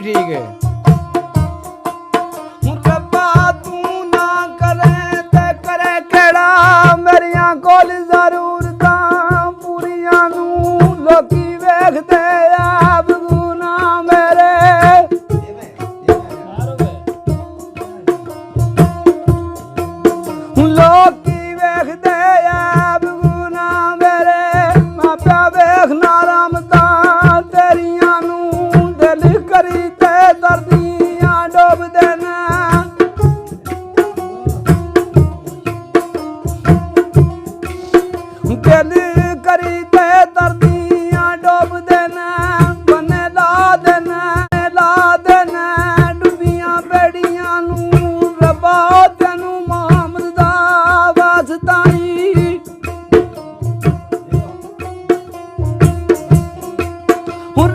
ठीक है रब्बा तू ना करे ते करे केड़ा मेरिया कोल जरूरतां पूरियां नू लोकी वेखदे आप गुना मेरे लोकी वेखदे आप गुना मेरे मैं प्या वेखना रामदा तेरियां नू दिल करी दर्दियां डोब देना दिल करी ते दर्दियां डोब देना बने ला देना डुबियां बेड़ियां नू रब्बा तेनू मोहम्मद दा वास्ताई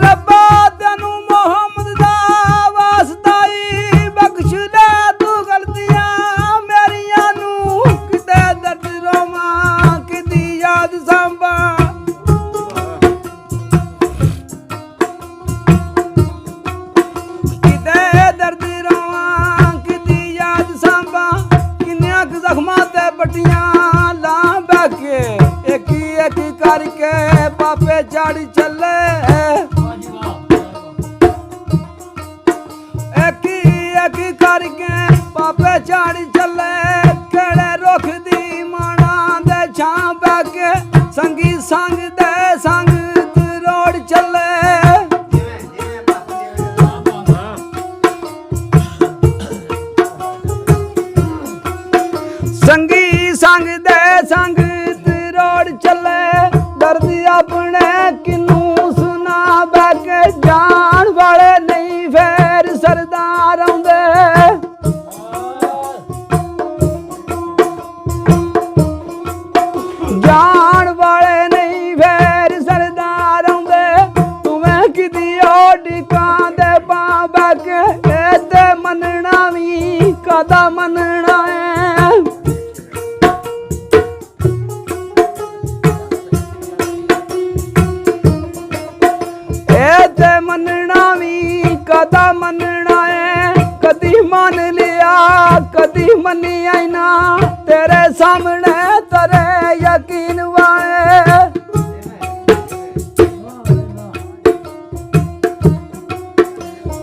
रब्बा तेनू मोहम्मद दा वास्ताई बख्श दे तू गलतियां मेरियां नू किते दर्द रोवां किदी याद सांभा किते दर्द रोवां किदी याद सांभा किन्नियां जख्मां ते पट्टियां ला बैके एक करके पापे चढ़ चले करके पापे चढ़ चले केड़े रुख दी माना दे छां बैके संगी संग दे संग रोड चले संगी संग दे संग रोड चले दर्द अपने किनू सुना बैके जान वाले नहीं फेर सरदार आउंदे जान वाले नहीं फेर सरदार आउंदे तुम्हें किदी ओडिकां दे पा बैके ते मनना भी कदा मनना है ते मनना भी कदा मनना है कदी मन लिया कदी मनी आई ना तेरे सामने तेरे यकीन वाए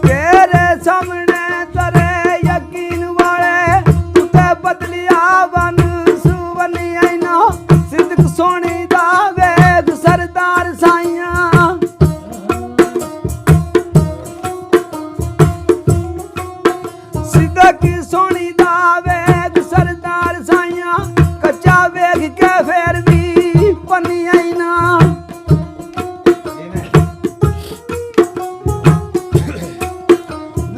तेरे सामने तेरे यकीन वाले तुते बदलिया वन सुवनी आई ना सिद्दक सोनी दा वेग सरदार साइया की सोनी दा वेग सरदार साइया कच्चा वेग के फेर भी पनी आई ना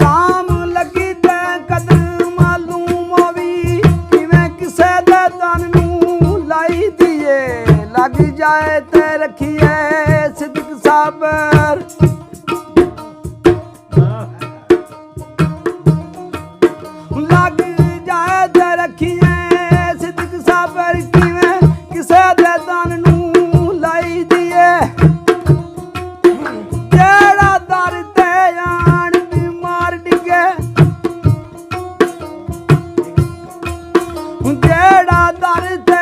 लाम लगी ते कदर मालूम होवी किवें किसे दे तन नू लाई दिए लग जाए ते रखिए सिद्दक साबर लग जाए ते रखिए सिद्दक साबर किवें किसे दे तन नू लाई दिए जेड़ा दर ते आन बीमार डिगे जेड़ा दर ते